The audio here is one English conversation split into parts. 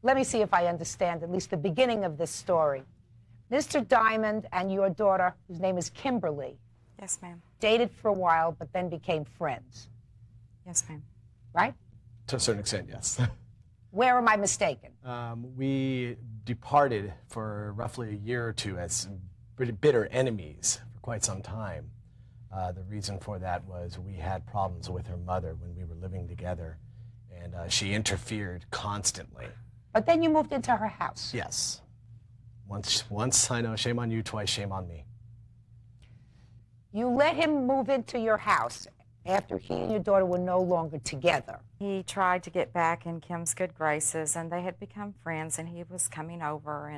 let me see if I understand at least the beginning of this story. Mr. Diamond and your daughter, whose name is Kimberly, Yes, ma'am. dated for a while, but then became friends, Yes, ma'am. right? To a certain extent, yes. Where am I mistaken? We departed for roughly a year or two as bitter enemies for quite some time. The reason for that was we had problems with her mother when we were living together, and she interfered constantly. But then you moved into her house. Yes. Once, I know, shame on you, twice, shame on me. You let him move into your house after he and your daughter were no longer together. He tried to get back in Kim's good graces, and they had become friends, and he was coming over,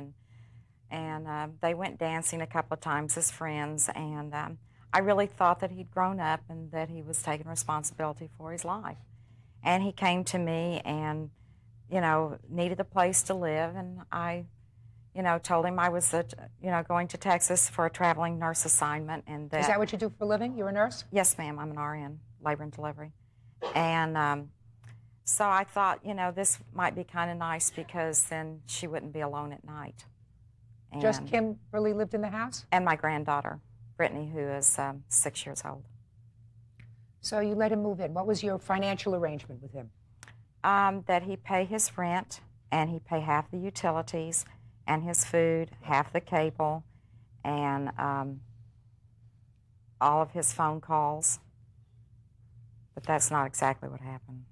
and they went dancing a couple of times as friends, and I really thought that he'd grown up and that he was taking responsibility for his life. And he came to me and, you know, needed a place to live, and I, you know, told him I was, going to Texas for a traveling nurse assignment. And Is that what you do for a living? You're a nurse? Yes, ma'am. I'm an RN, labor and delivery. And so I thought, you know, this might be kind of nice because then she wouldn't be alone at night. And, Just Kimberly lived in the house? and my granddaughter, Brittany, who is 6 years old. So you let him move in. What was your financial arrangement with him? That he pay his rent, and he pay half the utilities, and his food, half the cable, and all of his phone calls. But that's not exactly what happened.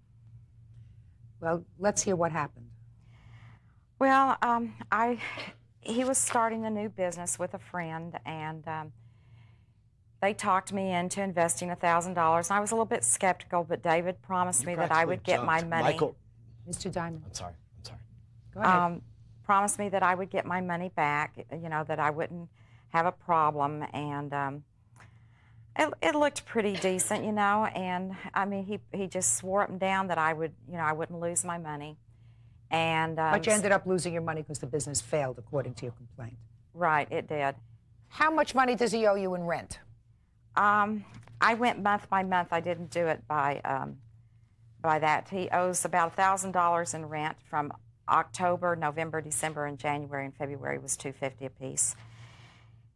Well, let's hear what happened. Well, he was starting a new business with a friend, and they talked me into investing $1,000. I was a little bit skeptical, but David promised me that I would get my money. Michael. Mr. Diamond. I'm sorry. Go ahead. Promised me that I would get my money back, you know, that I wouldn't have a problem, and it looked pretty decent, you know, and I mean, he just swore up and down that I would, you know, I wouldn't lose my money. And But you ended up losing your money because the business failed, according to your complaint. Right, it did. How much money does he owe you in rent? I went month by month. I didn't do it by that. He owes about $1,000 in rent from October, November, December, and January, and February was $250 apiece.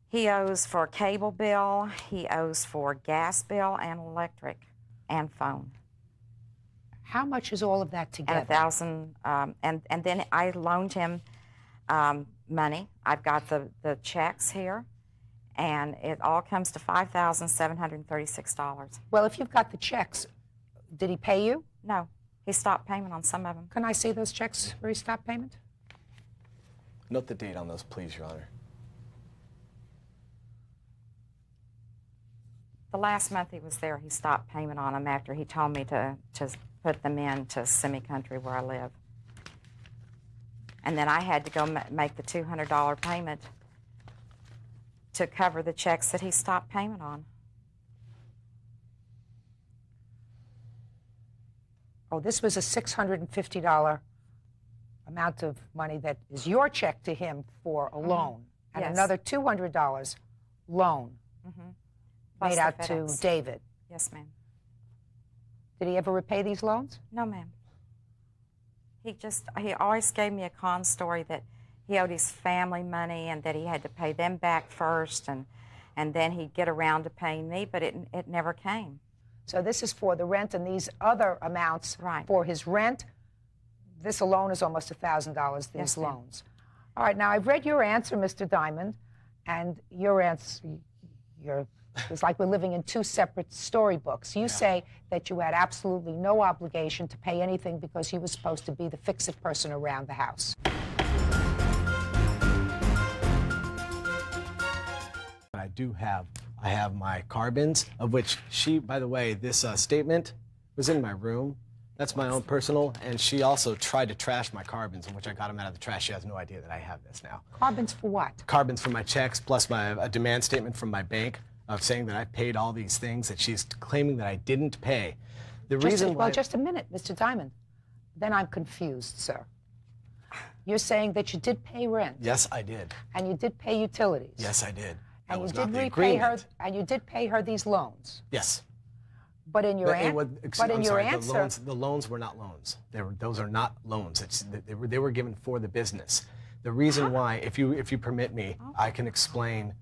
He owes for cable bill, he owes for gas bill and electric and phone. How much is all of that together? And and then I loaned him money. I've got the checks here, and it all comes to $5,736. Well, if you've got the checks, did he pay you? No, he stopped payment on some of them. Can I see those checks where he stopped payment? Note the date on those, please, Your Honor. The last month he was there, he stopped payment on them after he told me to put them in to semi-country where I live. And then I had to go make the $200 payment to cover the checks that he stopped payment on. Oh, this was a $650 amount of money that is your check to him for a loan, and Yes. another $200 loan Plus made the out to FedEx. David. Yes, ma'am. Did he ever repay these loans? No, ma'am. He always gave me a con story that he owed his family money and that he had to pay them back first, and then he'd get around to paying me, but it never came. So this is for the rent, and these other amounts Right. for his rent. This alone is almost $1,000, these Yes, ma'am. loans. All right, now I've read your answer, Mr. Diamond, and your answer, it's like we're living in two separate storybooks. You say that you had absolutely no obligation to pay anything because he was supposed to be the fix-it person around the house. I have my carbons, of which by the way, this statement was in my room. That's my own personal, and she also tried to trash my carbons, in which I got them out of the trash. She has no idea that I have this now. Carbons for what? Carbons for my checks, plus a demand statement from my bank of saying that I paid all these things that she's claiming that I didn't pay. Well, just a minute, Mr. Diamond. Then I'm confused, sir. You're saying that you did pay rent. Yes, I did. And you did pay utilities. Yes, I did. And That was you not did the repay her. agreement. And you did pay her these loans. Yes. But in your answer, the loans were not loans. Those are not loans. They were given for the business. The reason why, if you permit me, I can explain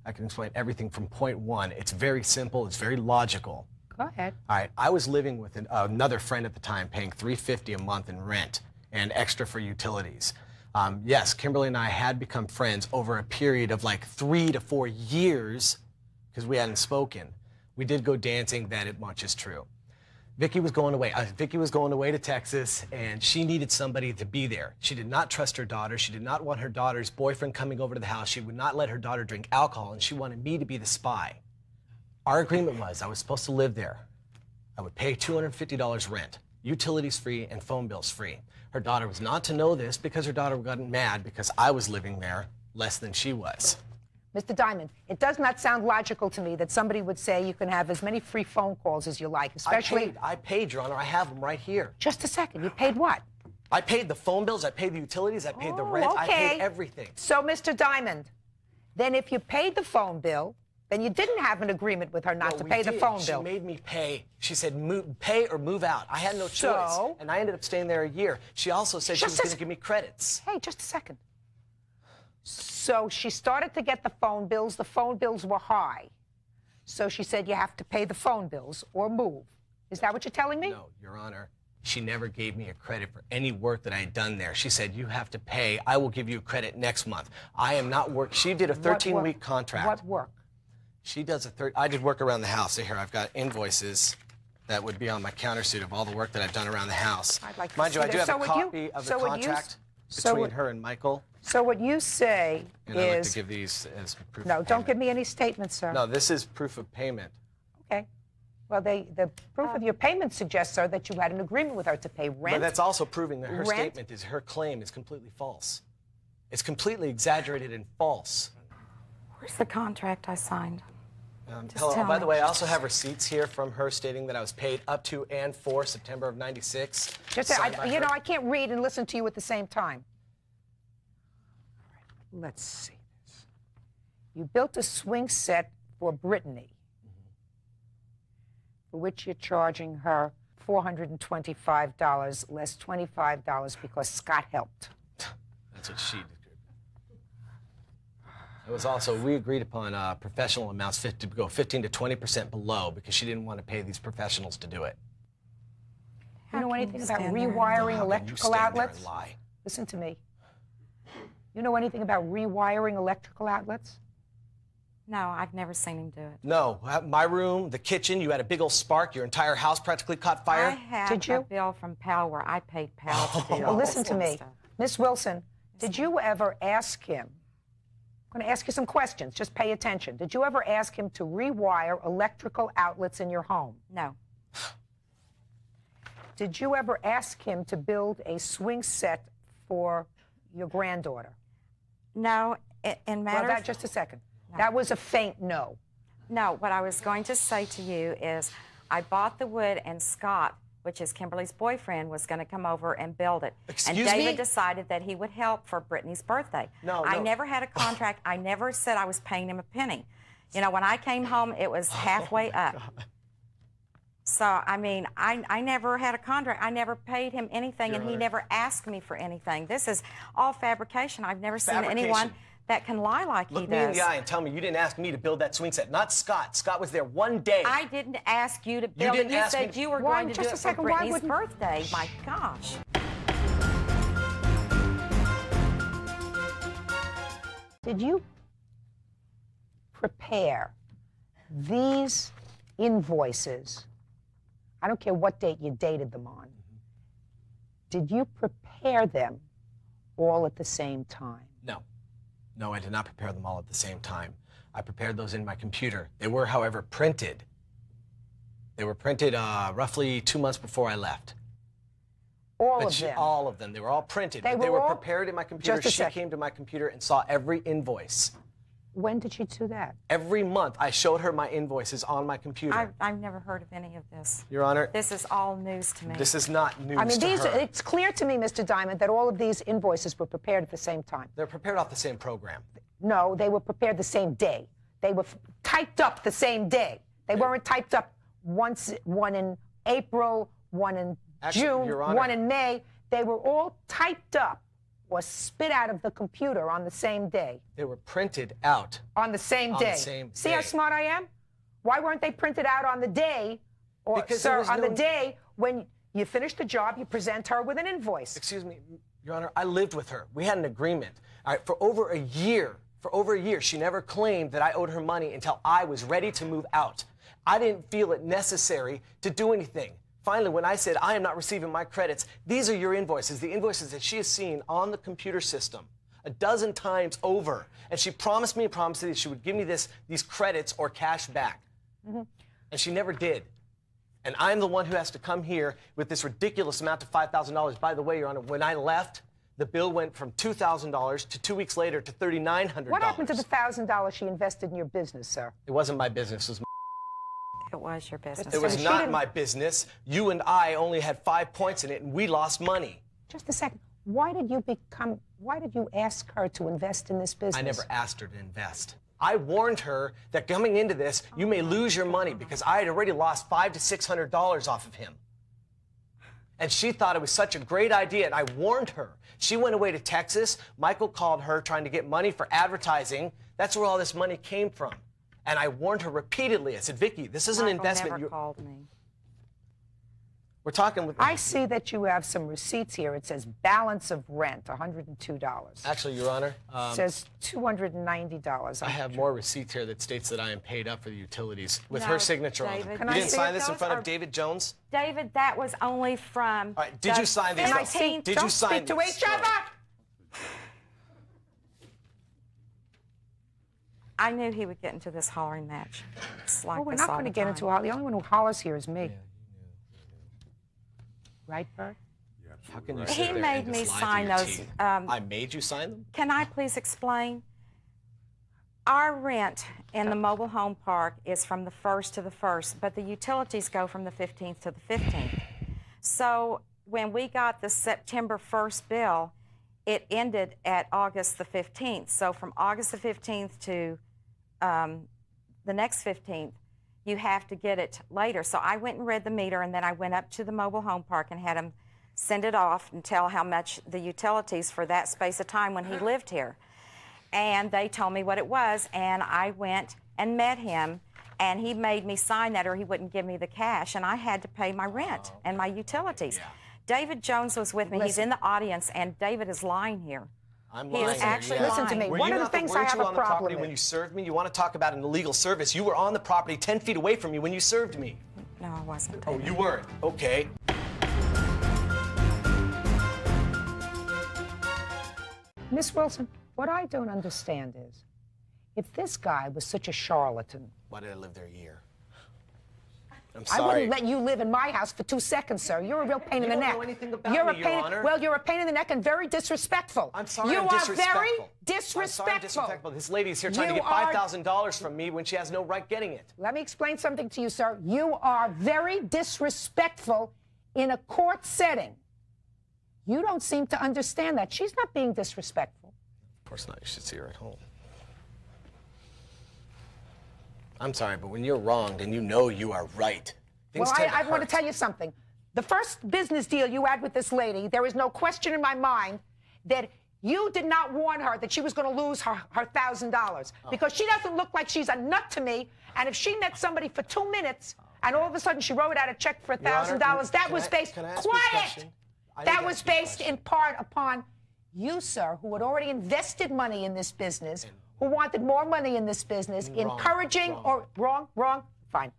everything from point one. It's very simple. It's very logical. Go ahead. All right. I was living with another friend at the time, paying $350 a month in rent and extra for utilities. Yes, Kimberly and I had become friends over a period of like 3 to 4 years because we hadn't spoken. We did go dancing, that much is true. Vicky was going away. Vicky was going away to Texas, and she needed somebody to be there. She did not trust her daughter. She did not want her daughter's boyfriend coming over to the house. She would not let her daughter drink alcohol, and she wanted me to be the spy. Our agreement was I was supposed to live there. I would pay $250 rent, utilities free, and phone bills free. Her daughter was not to know this because her daughter got mad because I was living there less than she was. Mr. Diamond, it does not sound logical to me that somebody would say you can have as many free phone calls as you like, especially... I paid, Your Honor. I have them right here. Just a second. You paid what? I paid the phone bills. I paid the utilities. I paid the rent. Okay. I paid everything. So, Mr. Diamond, then if you paid the phone bill, then you didn't have an agreement with her not to pay the phone bill. She made me pay. She said, pay or move out. I had no choice. And I ended up staying there a year. She also said she was going to give me credits. Hey, just a second. So she started to get the phone bills. The phone bills were high. So she said, you have to pay the phone bills or move. Is that what you're telling me? No, Your Honor. She never gave me a credit for any work that I had done there. She said, you have to pay. I will give you a credit next month. I am not work. She did a 13-week contract. What work? She does I did work around the house. So here, I've got invoices that would be on my countersuit of all the work that I've done around the house. I'd like to Mind you, I do have a copy of the so contract between her and Michael. So what you say and I'd like to give these as proof of No, payment. don't give me any statements, sir. No, this is proof of payment. Okay. Well, the proof of your payment suggests, sir, that you had an agreement with her to pay rent. But that's also proving that her statement is, her claim is completely false. It's completely exaggerated and false. Where's the contract I signed? Hello. By the way, I also have receipts here from her stating that I was paid up to and for September of '96. I can't read and listen to you at the same time. All right, let's see this. You built a swing set for Brittany, for which you're charging her $425 less $25 because Scott helped. That's what she did. It was also, we agreed upon professional amounts to go 15 to 20% below because she didn't want to pay these professionals to do it. You know anything about rewiring electrical outlets? Listen to me. You know anything about rewiring electrical outlets? No, I've never seen him do it. No, my room, the kitchen, you had a big old spark, your entire house practically caught fire. I had a bill from Pal where I paid Pal to do Well, all listen this to me. stuff. Miss Wilson, did you ever ask him, I'm going to ask you some questions, just pay attention. Did you ever ask him to rewire electrical outlets in your home? No. Did you ever ask him to build a swing set for your granddaughter? No, in matter Well, just a second. No. That was a faint no. No, what I was going to say to you is I bought the wood and Scott, which is Kimberly's boyfriend, was going to come over and build it. Excuse and David me? decided that he would help for Brittany's birthday. No, I never had a contract. I never said I was paying him a penny. You know, when I came home, it was halfway up. God. So, I mean, I never had a contract. I never paid him anything, and he never asked me for anything. This is all fabrication. I've never seen anyone that can lie like he does. Look me in the eye and tell me you didn't ask me to build that swing set, not Scott. Scott was there one day. I didn't ask you to build it. You said you were going to do it for Brittany's birthday. My gosh. Did you prepare these invoices? I don't care what date you dated them on. Did you prepare them all at the same time? No. No, I did not prepare them all at the same time. I prepared those in my computer. They were, however, printed. They were printed roughly 2 months before I left. All of them? All of them. They were all printed. They were all prepared in my computer. She came to my computer and saw every invoice. When did she do that? Every month, I showed her my invoices on my computer. I've never heard of any of this. Your Honor. This is all news to me. This is not news to her. It's clear to me, Mr. Diamond, that all of these invoices were prepared at the same time. They're prepared off the same program. No, they were prepared the same day. They were typed up the same day. They weren't typed up one in April, one in Actually, June, Your Honor, one in May. They were all typed up or spit out of the computer on the same day. they were printed out. On the same On the day. same See day. how smart I am? Why weren't they printed out on the day, or Because there sir, was on no- the day when you finish the job, you present her with an invoice? Excuse me, Your Honor, I lived with her. We had an agreement. All right, for over a year, she never claimed that I owed her money until I was ready to move out. I didn't feel it necessary to do anything. Finally, when I said, I am not receiving my credits, these are your invoices, the invoices that she has seen on the computer system a dozen times over. And she promised me that she would give me these credits or cash back. Mm-hmm. And she never did. And I'm the one who has to come here with this ridiculous amount of $5,000. By the way, Your Honor, when I left, the bill went from $2,000 to 2 weeks later to $3,900. What happened to the $1,000 she invested in your business, sir? It wasn't my business. It was your business. It was She not didn't- my business. You and I only had 5 points in it, and we lost money. Just a second. Why did you ask her to invest in this business? I never asked her to invest. I warned her that coming into this, you may lose your money because I had already lost $500 to $600 off of him. And she thought it was such a great idea, and I warned her. She went away to Texas. Michael called her trying to get money for advertising. That's where all this money came from. And I warned her repeatedly. I said, Vicki, this is an investment. Never called me. We're talking with... I see that you have some receipts here. It says balance of rent, $102. Actually, Your Honor, It says $290. I have more receipts here that states that I am paid up for the utilities with No, her signature on them. David. You Can I didn't see sign it? this in Those front of are- David Jones? David, that was only from. All right, did you sign these? Can I though? see? Did Don't you sign speak to this? each other. I knew he would get into this hollering match. It's like Well, we're this not all going to the get time. into it. The only one who hollers here is me. Right, Bert? How can you He sit there made and me just lie sign through your those, teeth? um, I made you sign them? Can I please explain? Our rent in the mobile home park is from the 1st to the 1st, but the utilities go from the 15th to the 15th. So when we got the September 1st bill, it ended at August the 15th. So from August the 15th to the next 15th, you have to get it later. So I went and read the meter, and then I went up to the mobile home park and had him send it off and tell how much the utilities for that space of time when he lived here. And they told me what it was, and I went and met him, and he made me sign that or he wouldn't give me the cash, and I had to pay my rent and my utilities. Yeah. David Jones was with me. He's Listen. in the audience, and David is lying here. I'm He is lying. actually Listen to me. Were One you of the not things I weren't have you a on the problem property with. when you served me? You want to talk about an illegal service? You were on the property 10 feet away from me when you served me. No, I wasn't. Oh, David. you weren't. Okay. Miss Wilson, what I don't understand is, if this guy was such a charlatan, Why did I live there a year? I'm I sorry. wouldn't let you live in my house for 2 seconds, sir. You're a real pain in the don't neck. know anything about you're me, a Your pain. Honor. Well, you're a pain in the neck and very disrespectful. I'm sorry, You I'm are disrespectful. very I'm disrespectful. sorry, I'm disrespectful. This lady's here trying to You get are- $5,000 from me when she has no right getting it. Let me explain something to you, sir. You are very disrespectful in a court setting. You don't seem to understand that. She's not being disrespectful. Of course not. You should see her at home. I'm sorry, but when you're wronged and you know you are right, things Well, tend I to want to hurt. tell you something. The first business deal you had with this lady, there is no question in my mind that you did not warn her that she was going to lose her $1,000 because she doesn't look like she's a nut to me. And if she met somebody for 2 minutes and all of a sudden she wrote out a check for $1,000, that was based. Can I ask you a Quiet. question? I need That to was ask you a based question. in part upon you, sir, who had already invested money in this business, who wanted more money in this business, encouraging or wrong, fine.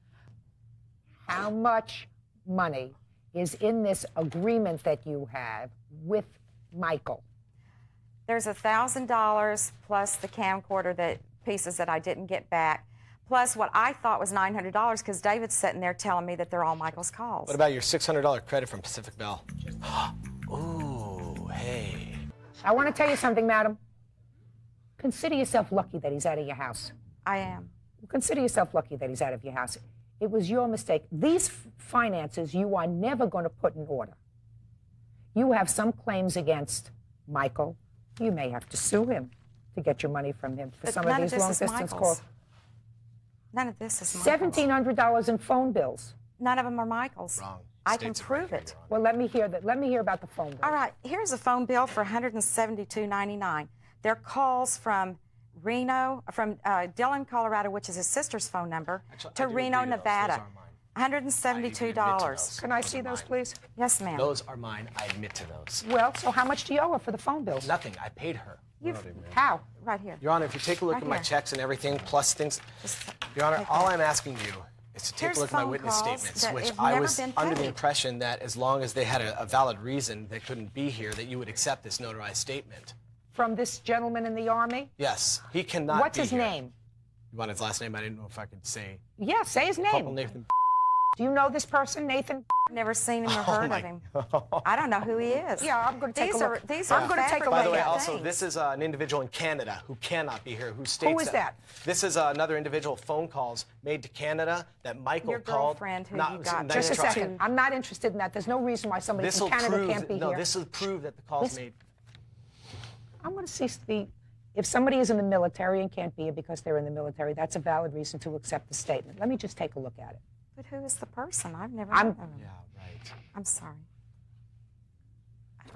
How much money is in this agreement that you have with Michael? There's $1,000 plus the camcorder pieces that I didn't get back, plus what I thought was $900 because David's sitting there telling me that they're all Michael's calls. What about your $600 credit from Pacific Bell? Ooh, hey. I want to tell you something, madam. Consider yourself lucky that he's out of your house. I am. Consider yourself lucky that he's out of your house. It was your mistake. These finances you are never going to put in order. You have some claims against Michael. You may have to sue him to get your money from him for But some none of of these this is long-distance Michael's. calls. None of this is Michael's. $1,700 in phone bills. None of them are Michael's. Wrong. I can States it right prove here, it. Your Honor. Well, let me hear that. Let me hear about the phone bill. All right, here's a phone bill for $172.99. They're calls from Reno, from Dillon, Colorado, which is his sister's phone number, Actually, I to do Reno, agree to those. Those Nevada. are mine. $172. Can I see those, please? Yes, ma'am. Those are mine. I admit to those. Well, so how much do you owe her for the phone bills? Nothing. I paid her. How? Right here. Your Honor, if you take a look Right at my here. checks and everything, plus things, Just Your Honor, take all that. I'm asking you is to take Here's a look at my phone witness calls statements, that which have I never was been under the paid. impression that as long as they had a valid reason they couldn't be here, that you would accept this notarized statement. From this gentleman in the Army? Yes, he cannot What's be his here. name? You want his last name? I didn't know if I could say. Yeah, say his Corporal name. Nathan. Do you know this person, Nathan? Never seen him or Oh heard my of him. I don't know who he is. Yeah, I'm going to take These a are look. these I'm are going to take a By look the way, at also, things. this is an individual in Canada who cannot be here, who states is that? This is another individual phone calls made to Canada that Michael Your called. girlfriend who not- you got nice Just a try. second. I'm not interested in that. There's no reason why somebody This from will Canada prove, can't be no, here. this will prove that the calls This- made. I'm going to see if somebody is in the military and can't be here because they're in the military, that's a valid reason to accept the statement. Let me just take a look at it. But who is the person? I've never I'm- heard of him. Yeah, right. I'm sorry. Jeez.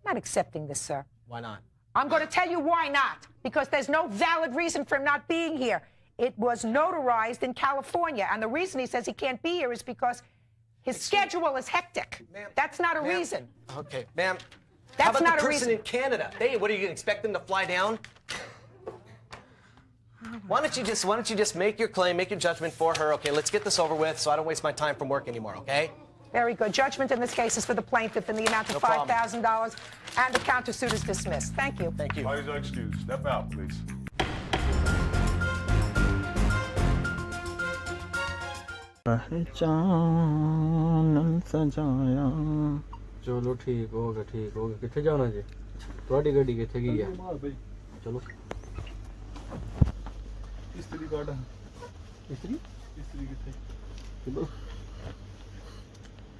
I'm not accepting this, sir. Why not? I'm going to tell you why not. Because there's no valid reason for him not being here. It was notarized in California, and the reason he says he can't be here is because his schedule is hectic. Ma'am, That's not a ma'am. reason. Okay, ma'am. That's How about not the a person reason. in Canada? Hey, what are you going to expect them to fly down? Why don't you just make your claim, make your judgment for her? Okay, let's get this over with, so I don't waste my time from work anymore. Okay? Very good. Judgment in this case is for the plaintiff in the amount of No problem. $5,000, and the countersuit is dismissed. Thank you. Thank you. Parties are excused. Step out, please. ਪਹਿਚਾਨ ਸਜਾਇਆ ਚਲੋ ਠੀਕ ਹੋ ਗਿਆ ਕਿੱਥੇ ਜਾਣਾ ਜੀ ਤੁਹਾਡੀ ਗੱਡੀ ਕਿੱਥੇ ਗਈ ਆ ਚਲੋ ਇਸਤਰੀ ਕਾਰਡ ਇਸਤਰੀ ਇਸਤਰੀ ਕਿੱਥੇ ਚਲੋ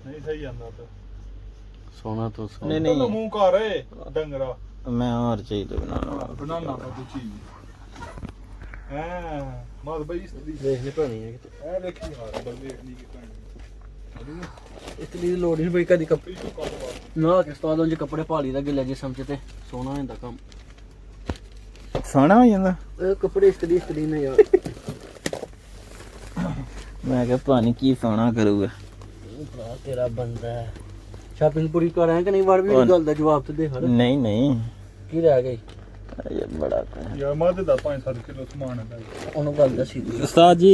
ਨਹੀਂ ਸਹੀ ਜਾਂਦਾ ਤਾਂ ਸੋਨਾ ਤੋਂ ਨਹੀਂ ਨਹੀਂ ਮੂੰਹ ਕਰ ਏ ਡੰਗਰਾ ਮੈਂ ਹੋਰ ਚਾਹੀਦਾ ਬਣਾਉਣਾ ਬਣਾਉਣਾ ਤਾਂ ਤੂੰ ਚੀਜ਼ ਹਾਂ ਮਾਦ ਬਈ ਇਸਤਰੀ ਦੇਖਣੀ ਪੈਣੀ ਹੈ ਇਹ ਦੇਖੀ ਹਾਰ ਬਸ ਦੇਖਣੀ ਕਿ ਭੈਣ ਇਸਤਰੀ ਦੀ ਲੋੜ ਨਹੀਂ ਪਈ ਕਦੀ ਕੱਪੜੇ ਨਾ ਕਿਸਤਾਂ ਚ ਕੱਪੜੇ ਭਾਲੀ ਦਾ ਗਿੱਲਾ ਜਿਸਮ ਚ ਤੇ ਸੋਨਾ ਹੋ ਜਾਂਦਾ ਕੰਮ ਸੋਹਣਾ ਹੋ ਜਾਂਦਾ ਇਹ ਕੱਪੜੇ ਇਸਤਰੀ ਨੇ ਯਾਰ ਮੈਂ ਕਿਹਾ ਪਾਣੀ ਕੀ ਸੋਹਣਾ ਕਰੂਗਾ ਭਰਾ ਤੇਰਾ ਬੰਦਾ ਸ਼ਾਪਿੰਗ ਪੂਰੀ ਕਰ ਆਇਆ ਕਿ ਨਹੀਂ ਵਾਰ ਵੀ ਗੱਲ ਦਾ ਜਵਾਬ ਤੇ ਦੇ ਹਰ ਨਹੀਂ ਨਹੀਂ ਕੀ ਰਹਿ ਗਈ ਇਹ ਬੜਾ ਯਾਰ ਮਾਦ ਦਾ 5-7 ਕਿਲੋ ਸਮਾਨ ਹੈ ਉਹਨੂੰ ਗੱਲ ਦੱਸੀ ਉਸਤਾਦ ਜੀ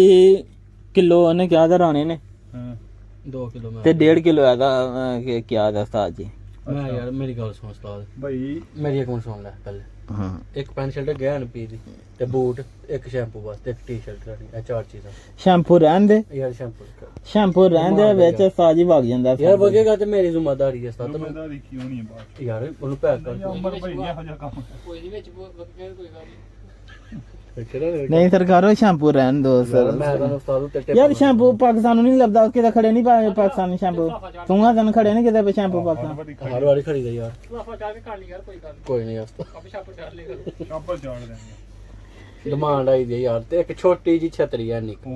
ਕਿਲੋ ਉਹਨੇ ਕਿਹਾ ਦਾ ਰਾਣੇ ਨੇ ਹਾਂ 2 ਕਿਲੋ ਮੈਂ ਤੇ 1.5 ਕਿਲੋ ਆਦਾ ਕਿਹਾ ਦਾ ਉਸਤਾਦ ਜੀ ਮੈਂ ਯਾਰ ਮੇਰੀ ਗੱਲ ਸੁਣ ਉਸਤਾਦ ਬਈ ਮੇਰੀ ਇੱਕ ਮਿੰਟ ਸੁਣ ਲੈ ਪਹਿਲੇ ਹਾਂ ਇੱਕ ਪੈਂਟ ਸ਼ਰਟ ਗਿਆ ਪੀ ਦੀ ਤੇ ਬੂਟ ਇੱਕ ਸ਼ੈਂਪੂ ਬਸ ਤੇ ਇੱਕ ਟੀ-ਸ਼ਰਟ ਸਾਡੀ ਇਹ 4 ਚੀਜ਼ਾਂ ਸ਼ੈਂਪੂ ਰਹਿਣ ਦੇ ਯਾਰ ਸ਼ੈਂਪੂ ਰਹਿਣ ਦੇ ਵਿੱਚ ਉਸਤਾਦ ਜੀ ਵਗ ਜਾਂਦਾ ਯਾਰ ਵਗੇਗਾ ਤੇ ਮੇਰੀ ਜ਼ਿੰਮੇਵਾਰੀ ਹੈ ਉਸਤਾਦ ਤੈਨੂੰ ਜ਼ਿੰਮੇਵਾਰੀ ਕਿਉਂ ਨਹੀਂ ਹੈ ਬਾਤ ਯਾਰ ਉਹਨੂੰ ਪੈਕ ਕਰ ਉਮਰ ਬਈ ਇਹੋ ਜਿਹਾ ਕੰਮ ਨਹੀਂ ਸਰਕਾਰੋ ਸ਼ੈਂਪੂ ਰਹਿਣ ਦੋ ਸਰ ਮੈਂ ਤੁਹਾਨੂੰ ਉਸਤਾਦ ਉੱਤੇ ਟਿਪ ਯਾਰ ਸ਼ੈਂਪੂ ਪਾਕਿਸਤਾਨ ਨੂੰ ਨਹੀਂ ਲੱਭਦਾ ਕਿਤੇ ਖੜੇ ਨਹੀਂ ਪਾਏ ਪਾਕਿਸਤਾਨੀ ਸ਼ੈਂਪੂ ਤੂੰ ਆ ਤਨ ਖੜੇ ਨਹੀਂ ਕਿਤੇ ਪੇ ਸ਼ੈਂਪੂ ਪਾਕਿਸਤਾਨ ਹਰ ਵਾਰੀ ਖੜੀ ਦਾ ਯਾਰ ਕੋਈ ਨਹੀਂ ਉਸਤਾਦ ਸ਼ਾਪਰ ਜਾਣ ਦੇਂਗੇ ਡਿਮਾਂਡ ਆਈ ਦੀ ਯਾਰ ਤੇ ਇੱਕ ਛੋਟੀ ਜੀ ਛਤਰੀ ਹੈ ਨਿੱਕ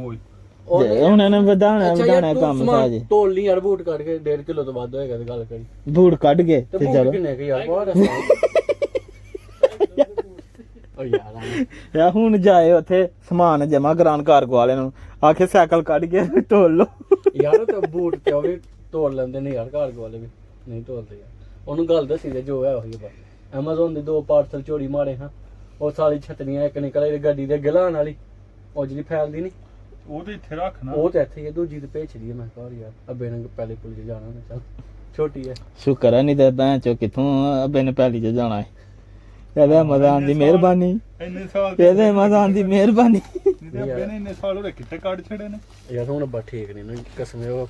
ਓਏ ਉਹਨਾਂ ਨੇ ਵਧਾਣਾ ਕੰਮ ਸਾਜ ਤੋਲ ਨਹੀਂ ਯਾਰ ਬੂਟ ਕੱਢ ਕੇ 1.5 ਕਿਲੋ ਤੋਂ ਵੱਧ ਹੋਏਗਾ ਤੇ ਗੱਲ ਕਰੀ ਬੂਟ ਕੱਢ ਕੇ ਤੇ ਤੇ ਬੂਟ ਚਲੋ ਕਿੰਨੇ ਕਿ ਯਾਰ ਬਹੁਤ ਓ ਯਾਰ ਯਾ ਹੁਣ ਜਾਏ ਉੱਥੇ ਸਮਾਨ ਜਮਾ ਕਰਾਉਣ ਕਾਰਗੋ ਵਾਲੇ ਨੂੰ ਆਖੇ ਸਾਈਕਲ ਕੱਢ ਕੇ ਢੋਲ ਲੋ ਯਾਰ ਤੇ ਬੂਟ ਤੇ ਉਹ ਵੀ ਤੋੜ ਲੈਂਦੇ ਨੇ ਯਾਰ ਘਰ ਵਾਲੇ ਵੀ ਨਹੀਂ ਤੋੜਦੇ ਯਾਰ ਉਹਨੂੰ ਗੱਲ ਦੱਸੀ ਤੇ ਜੋ ਹੈ ਉਹੀ ਬਸ Amazon ਦੇ 2 ਪਾਰਸਲ ਚੋਰੀ ਮਾਰੇ ਹਾਂ ਉਹ ਸਾਰੀ ਛਤਰੀਆਂ ਇੱਕ ਨਿਕਲ ਆਈ ਗੱਡੀ ਦੇ ਗਲਾਣ ਵਾਲੀ ਉਹ ਜਿਹੜੀ ਫੈਲਦੀ ਨਹੀਂ ਉਹ ਤੇ ਇੱਥੇ ਰੱਖਣਾ ਉਹ ਤੇ ਇੱਥੇ ਹੀ ਹੈ ਦੂਜੀ ਤੇ ਭੇਜਦੀ ਹੈ ਮੈਂ ਘਰ ਯਾਰ ਅੱਬੇ ਨੇ ਪਹਿਲੇ ਪੁਲ ਚ ਜਾਣਾ ਮੈਂ ਚੱਲ ਛੋਟੀ ਹੈ ਸ਼ੁਕਰ ਹੈ ਨਹੀਂ ਤੇ ਭੈਣ ਚੋ ਕਿੱਥੋਂ ਅਬੇ ਨੇ ਪਹਿਲੀ ਚ ਜਾਣਾ ਹੈ ਇਹਦੇ ਮਜ਼ਾਨ ਦੀ ਮਿਹਰਬਾਨੀ ਇੰਨੇ ਸਾਲ ਇਹਦੇ ਮਜ਼ਾਨ ਦੀ ਮਿਹਰਬਾਨੀ ਨਹੀਂ ਤੇ ਅੱਬੇ ਨੇ ਇੰਨੇ ਸਾਲ ਉਹਦੇ ਕਿੱਥੇ ਕੱਢ ਛੜੇ ਨੇ ਯਾਰ ਹੁਣ ਅੱਬਾ ਠੀਕ ਨਹੀਂ ਨਾ ਕਸਮੇ ਉਹ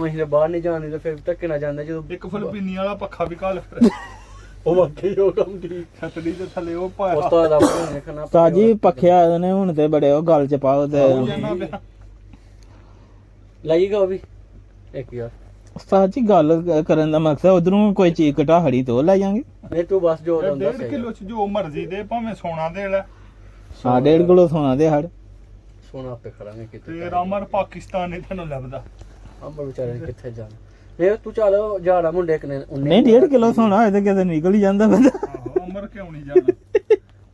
ਅਸੀਂ ਬਾਹਰ ਨਹੀਂ ਜਾਣੀ ਤੇ ਫਿਰ ਧੱਕੇ ਨਾ ਜਾਂਦੇ ਜਦੋਂ ਇੱਕ ਫਿਲਪੀਨੀ ਵਾਲਾ ਪੱਖਾ ਵੀ ਘਾਲ ਫਿਰ ਉਹ ਵਾਕਈ ਉਹ ਕੰਮ ਠੀਕ ਛਤਰੀ ਦੇ ਥੱਲੇ ਉਹ ਪਾਇਆ ਉਸਤਾਦ ਆਪਣੇ ਦੇਖਣਾ ਸਾਜੀ ਪੱਖਿਆ ਉਹਨੇ ਹੁਣ ਤੇ ਬੜੇ ਉਹ ਗੱਲ ਚ ਪਾਓ ਤੇ ਜਾਨਾ ਪਿਆ ਲਾਈਗਾ ਉਹ ਵੀ ਇੱਕ ਯਾਰ ਉਸਤਾਦ ਜੀ ਗੱਲ ਕਰਨ ਦਾ ਮਕਸਦ ਉਧਰੋਂ ਕੋਈ ਚੀਜ਼ ਘਟਾਹੜੀ ਤੋਂ ਲੈ ਜਾਾਂਗੇ। ਨਹੀਂ ਤੂੰ ਬਸ ਜੋ ਹੁੰਦਾ 1.5 ਕਿਲੋ ਚ ਜੋ ਮਰਜ਼ੀ ਦੇ ਭਾਵੇਂ ਸੋਨਾ ਦੇ ਲੈ ਹਾਂ 1.5 ਕਿਲੋ ਸੋਨਾ ਦੇ ਹੜ ਸੋਨਾ ਆਪੇ ਖੜਾਂਗੇ ਕਿਤੇ ਤੇ ਰਾਮਰ ਪਾਕਿਸਤਾਨ ਨਹੀਂ ਤੈਨੂੰ ਲੱਭਦਾ। ਅੰਬਰ ਵਿਚਾਰੇ ਨੇ ਕਿੱਥੇ ਜਾਣਾ ਇਹ ਤੂੰ ਚੱਲ ਜਾੜਾ ਮੁੰਡੇ ਇੱਕ ਨੇ ਨਹੀਂ 1.5 ਕਿਲੋ ਸੋਨਾ ਹੋਏ ਤੇ ਕਿਤੇ ਨਿਕਲ ਹੀ ਜਾਂਦਾ ਬੰਦਾ। ਆਹੋ ਅਮਰ ਕਿਉਂ ਨਹੀਂ ਜਾਣਾ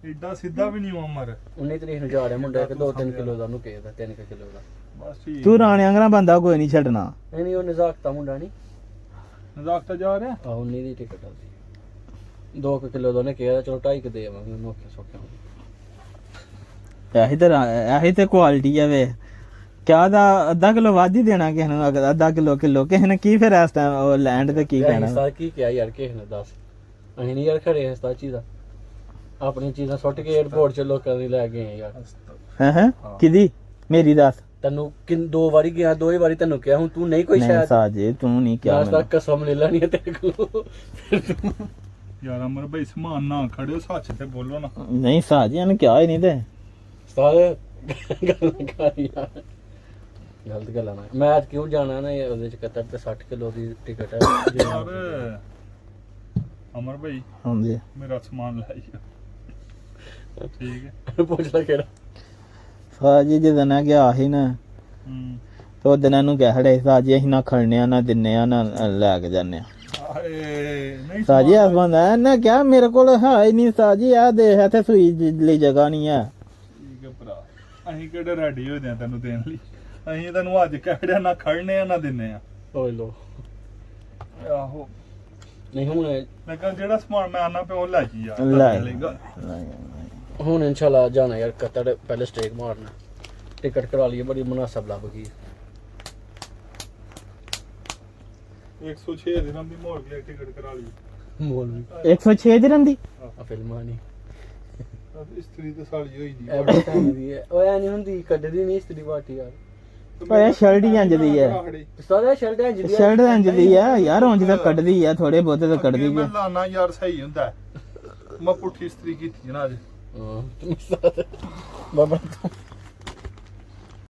ਏਡਾ ਸਿੱਧਾ ਵੀ ਨਹੀਂ ਅਮਰ 19 ਤਰੀਕ ਨੂੰ ਜਾ ਰਿਹਾ ਮੁੰਡਾ ਇੱਕ 2-3 ਕਿਲੋ ਦਾ ਉਹਨੂੰ ਕਹੇਦਾ 3 ਕਿਲੋ ਦਾ ਬਸ ਠੀਕ ਤੂੰ ਰਾਣਿਆਂ ਦਾ ਬੰਦਾ ਕੋਈ ਨਹੀਂ ਛੱਡਣਾ। ਨਹੀਂ ਉਹ ਨਜ਼ਾਕਤਾ ਮੁੰਡਾ ਨਹੀਂ ਨਜ਼ਾਕਤ ਜਾ ਰਿਹਾ ਆਹ 19 ਦੀ ਟਿਕਟ ਆਉਂਦੀ 2 ਕਿਲੋ ਦਾ ਉਹਨੇ ਕਿਹਾ ਚਲੋ 2.5 ਦੇ ਆਵਾਂਗੇ ਉਹਨੂੰ ਔਖੇ ਸੌਖੇ ਇਹੀ ਤੇ ਕੁਆਲਿਟੀ ਆ ਵੇ ਕਿਆ ਦਾ ਅੱਧਾ ਕਿਲੋ ਵੱਧ ਹੀ ਦੇਣਾ ਕਿਸੇ ਨੂੰ ਅੱਧਾ ਕਿਲੋ ਕਿਸੇ ਨੇ ਕੀ ਫਿਰ ਇਸ ਟਾਈਮ ਉਹ ਲੈਂਡ ਤੇ ਕੀ ਕਹਿਣਾ। ਸਾ ਕੀ ਕਿਹਾ ਯਾਰ ਕਿਸੇ ਨੇ ਦੱਸ ਅਸੀਂ ਨਹੀਂ ਯਾਰ ਖੜੇ ਇਸ ਚੀਜ਼ ਦਾ ਆਪਣੀ ਚੀਜ਼ਾਂ ਸੁੱਟ ਕੇ 에어ਪੋਰਟ 'ਚ ਲੋਕਾਂ ਦੀ ਲੈ ਗਏ ਯਾਰ ਹੈ ਕਿਦੀ ਮੇਰੀ ਦੱਸ ਤੈਨੂੰ ਦੋ ਵਾਰੀ ਗਿਆ ਦੋਵੇਂ ਵਾਰੀ ਤੈਨੂੰ ਕਿਹਾ ਹੁਣ ਤੂੰ ਨਹੀਂ ਕੋਈ ਸ਼ਾਇਦ ਸਾਜੇ ਤੂੰ ਨਹੀਂ ਕਿਹਾ ਨਾਸਤਾ ਕਸਮ ਲੈ ਲੈਣੀ ਹੈ ਤੇਰੇ ਕੋਲ ਯਾਰ ਅਮਰ ਭਾਈ ਸਮਾਨ ਨਾ ਖੜਿਓ ਸੱਚ ਤੇ ਬੋਲੋ ਨਾ। ਨਹੀਂ ਸਾਜੇ ਨੇ ਕਿਹਾ ਹੀ ਨਹੀਂ ਤੇ ਸਾਰੇ ਗੱਲ ਕਰ ਯਾਰ ਗਲਤ ਗੱਲਾਂ ਨਾ ਮੈਂ ਅੱਜ ਕਿਉਂ ਜਾਣਾ ਨਾ ਉਹਦੇ ਚ ਕਤਰ ਤੇ 60 ਕਿਲੋ ਦੀ ਟਿਕਟ ਹੈ ਯਾਰ ਅਮਰ ਭਾਈ ਹਾਂਜੀ ਮੇਰਾ ਸਮਾਨ ਲੈ ਜਾ ਠੀਕ ਹੈ ਪੁੱਛ ਲੈ ਕਿਹੜਾ ਸਾਜੇ ਜਦੋਂ ਨਾ ਗਿਆ ਸੀ ਨਾ ਹੂੰ ਤੇ ਉਹ ਦਿਨਾਂ ਨੂੰ ਕਹਿ ਖੜੇ ਸਾਜੇ ਅਸੀਂ ਨਾ ਖੜਨੇ ਆ ਨਾ ਦਿੰਨੇ ਆ ਨਾ ਲੈ ਕੇ ਜਾਂਦੇ ਆ। ਆਏ ਨਹੀਂ ਸਾਜੇ ਆ ਬੰਦਾ ਨਾ ਕਿਹਾ ਮੇਰੇ ਕੋਲ ਹੈ ਹੀ ਨਹੀਂ ਸਾਜੇ ਆ ਦੇਖ ਇੱਥੇ ਸੂਈ ਲਈ ਜਗ੍ਹਾ ਨਹੀਂ ਆ। ਠੀਕ ਹੈ ਭਰਾ ਅਸੀਂ ਕਿਹੜੇ ਰੈਡੀ ਹੋ ਜਾਂ ਤੈਨੂੰ ਦੇਣ ਲਈ ਅਸੀਂ ਤੈਨੂੰ ਅੱਜ ਕਹਿੜਿਆ ਨਾ ਖੜਨੇ ਆ ਨਾ ਦਿੰਨੇ ਆ। ਓਏ ਲੋ ਆਹੋ ਨਹੀਂ ਹੁਣ ਮੈਂ ਕਿਹਾ ਜਿਹੜਾ ਸਮਾਨ ਮੈਂ ਆਣਾ ਪਿਆ ਉਹ ਲੈ ਜੀ ਯਾਰ ਲੈ। ਲਏਗਾ। ਹੁਣ ਇਨਸ਼ਾਅੱਲਾ ਜਾਣਾ ਯਾਰ ਕਤਰ ਪਹਿਲੇ ਸਟੇਕ ਮਾਰਨਾ ਟਿਕਟ ਕਰਾ ਲਈ ਬੜੀ ਮੁਨਾਸਬ ਲੱਭ ਗਈ 106 ਦਿਨਾਂ ਦੀ ਮੋਰ ਕੇ ਟਿਕਟ ਕਰਾ ਲਈ ਮੋਲ ਵੀ 106 ਦਿਨ ਦੀ ਆ ਫਿਲਮਾਂ ਨਹੀਂ ਇਸਤਰੀ ਤੇ ਸਾਲੀ ਹੋਈ ਦੀ ਐ ਬਤਾਉਂ ਦੀ ਹੈ ਓਏ ਐ ਨਹੀਂ ਹੁੰਦੀ ਕੱਢਦੀ ਨਹੀਂ ਇਸਤਰੀ ਬਾਟੀ ਯਾਰ ਓਏ ਸ਼ਰਟ ਹੀ ਇੰਜ ਦੀ ਹੈ ਸਾਰਾ ਸ਼ਰਟ ਹੈ ਜਿਹੜੀ ਸ਼ਰਟ ਇੰਜ ਦੀ ਆ ਯਾਰ ਉਂਝ ਤਾਂ ਕੱਢਦੀ ਆ ਥੋੜੇ ਬਹੁਤੇ ਤਾਂ ਕੱਢਦੀ ਮੈਂ ਆ। ਲਾਣਾ ਯਾਰ ਸਹੀ ਹੁੰਦਾ ਮੈਂ ਪੁੱਠੀ ਇਸਤਰੀ ਕੀਤੀ ਨਾ ਅੱਜ ਹਾਂ ਬਾਬਾ